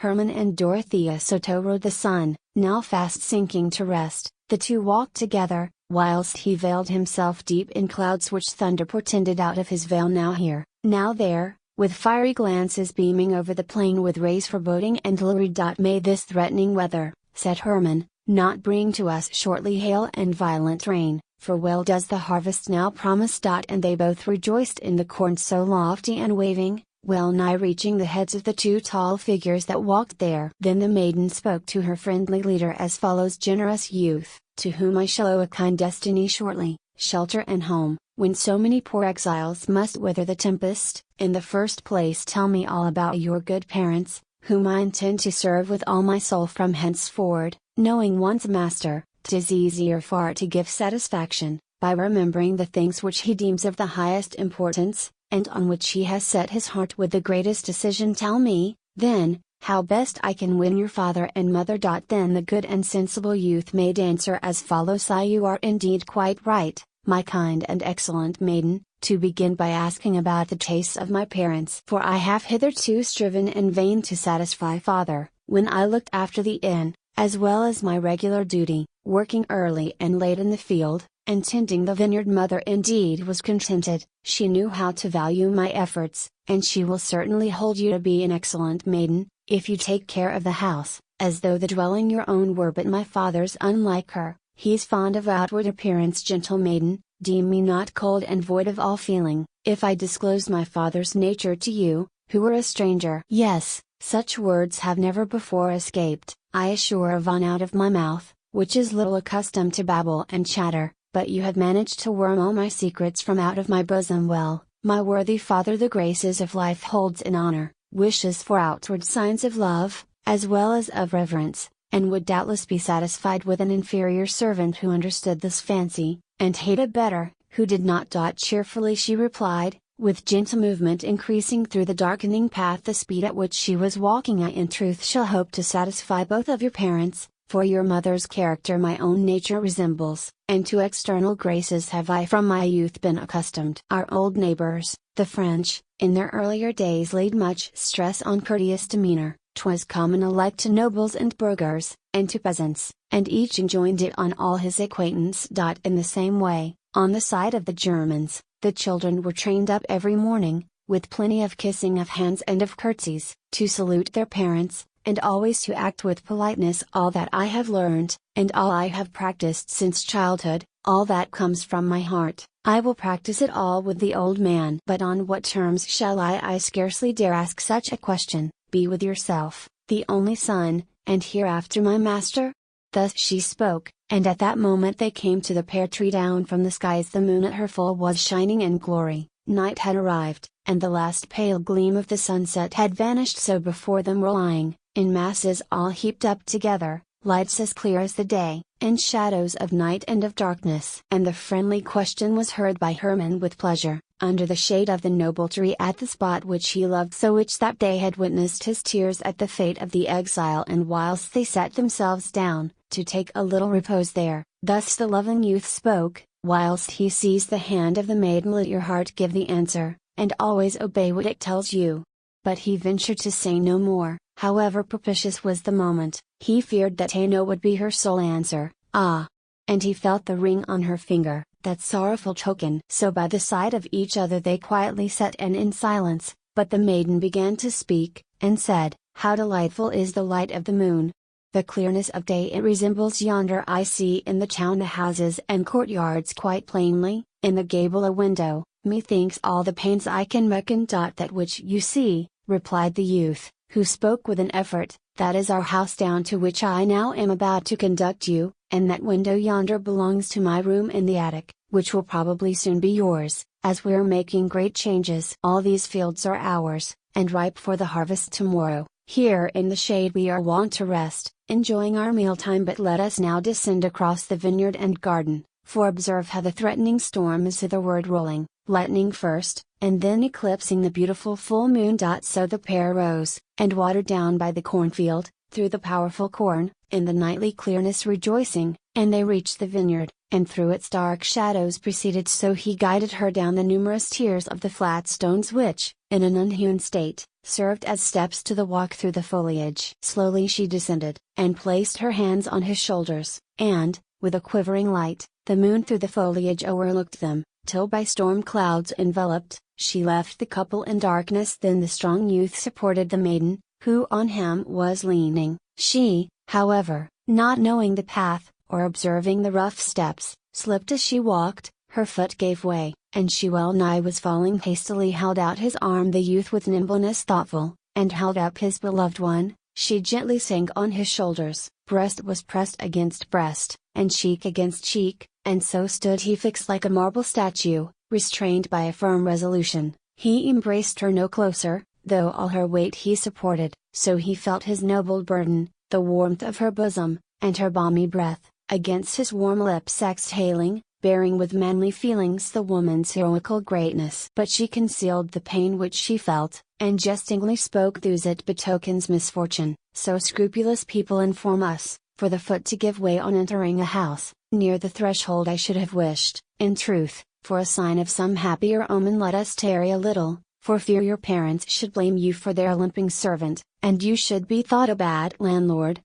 Hermann and Dorothea Soto rode the sun, now fast sinking to rest. The two walked together, whilst he veiled himself deep in clouds which thunder portended out of his veil, now here, now there, with fiery glances beaming over the plain with rays foreboding and lurid. May this threatening weather, said Hermann, not bring to us shortly hail and violent rain, for well does the harvest now promise. And they both rejoiced in the corn so lofty and waving, well nigh reaching the heads of the two tall figures that walked there. Then the maiden spoke to her friendly leader as follows: Generous youth, to whom I shall owe a kind destiny shortly, shelter and home, when so many poor exiles must weather the tempest. In the first place tell me all about your good parents, whom I intend to serve with all my soul from henceforward. Knowing one's master, 'tis easier far to give satisfaction, by remembering the things which he deems of the highest importance, and on which he has set his heart with the greatest decision. Tell me, then, how best I can win your father and mother. Then the good and sensible youth made answer as follows: You are indeed quite right, my kind and excellent maiden, to begin by asking about the tastes of my parents. For I have hitherto striven in vain to satisfy father, when I looked after the inn, as well as my regular duty, working early and late in the field, and tending the vineyard. Mother indeed was contented, she knew how to value my efforts, and she will certainly hold you to be an excellent maiden, if you take care of the house, as though the dwelling your own were. But my father's unlike her, he's fond of outward appearance. Gentle maiden, deem me not cold and void of all feeling, if I disclose my father's nature to you, who are a stranger. Yes, such words have never before escaped, I assure Yvonne, out of my mouth, which is little accustomed to babble and chatter, but you have managed to worm all my secrets from out of my bosom. Well, my worthy father the graces of life holds in honor, wishes for outward signs of love, as well as of reverence, and would doubtless be satisfied with an inferior servant who understood this fancy, and hated better, who did not. Cheerfully she replied, with gentle movement increasing through the darkening path the speed at which she was walking. I in truth shall hope to satisfy both of your parents, for your mother's character my own nature resembles, and to external graces have I from my youth been accustomed. Our old neighbors, the French, in their earlier days laid much stress on courteous demeanor. 'Twas common alike to nobles and burghers, and to peasants, and each enjoined it on all his acquaintance. In the same way, on the side of the Germans, the children were trained up every morning, with plenty of kissing of hands and of curtsies, to salute their parents, and always to act with politeness. All that I have learned, and all I have practiced since childhood, all that comes from my heart, I will practice it all with the old man. But on what terms shall I scarcely dare ask such a question, be with yourself, the only son, and hereafter my master? Thus she spoke, and at that moment they came to the pear tree. Down from the skies the moon at her full was shining in glory, night had arrived, and the last pale gleam of the sunset had vanished. So before them were lying, in masses all heaped up together, lights as clear as the day, and shadows of night and of darkness. And the friendly question was heard by Hermann with pleasure, under the shade of the noble tree at the spot which he loved so, which that day had witnessed his tears at the fate of the exile. And whilst they sat themselves down, to take a little repose there, thus the loving youth spoke, whilst he seized the hand of the maiden: Let your heart give the answer, and always obey what it tells you. But he ventured to say no more, however propitious was the moment. He feared that no would be her sole answer. Ah! And he felt the ring on her finger, that sorrowful token. So by the side of each other they quietly sat and in silence, but the maiden began to speak, and said, How delightful is the light of the moon! The clearness of day it resembles yonder I see in the town the houses and courtyards quite plainly, in the gable a window, methinks all the panes I can reckon. That which you see, replied the youth, who spoke with an effort, that is our house down to which I now am about to conduct you, and that window yonder belongs to my room in the attic, which will probably soon be yours, as we are making great changes. All these fields are ours, and ripe for the harvest tomorrow. Here in the shade we are wont to rest, enjoying our mealtime. But let us now descend across the vineyard and garden, for observe how the threatening storm is hitherward rolling, lightning first, and then eclipsing the beautiful full moon. So the pair rose, and watered down by the cornfield, through the powerful corn, in the nightly clearness rejoicing, and they reached the vineyard, and through its dark shadows preceded, so he guided her down the numerous tiers of the flat stones which, in an unhewn state, served as steps to the walk through the foliage. Slowly she descended, and placed her hands on his shoulders, and, with a quivering light, the moon through the foliage overlooked them, till by storm clouds enveloped, she left the couple in darkness. Then the strong youth supported the maiden, who on him was leaning. She, however, not knowing the path, or observing the rough steps, slipped as she walked, her foot gave way, and she well nigh was falling. Hastily held out his arm the youth with nimbleness thoughtful, and held up his beloved one. She gently sank on his shoulders, breast was pressed against breast, and cheek against cheek, and so stood he fixed like a marble statue, restrained by a firm resolution. He embraced her no closer, though all her weight he supported, so he felt his noble burden, the warmth of her bosom, and her balmy breath, against his warm lips exhaling, bearing with manly feelings the woman's heroical greatness. But she concealed the pain which she felt, and jestingly spoke, "Thus it betokens misfortune, so scrupulous people inform us, for the foot to give way on entering a house. Near the threshold I should have wished, in truth, for a sign of some happier omen. Let us tarry a little, for fear your parents should blame you for their limping servant, and you should be thought a bad landlord,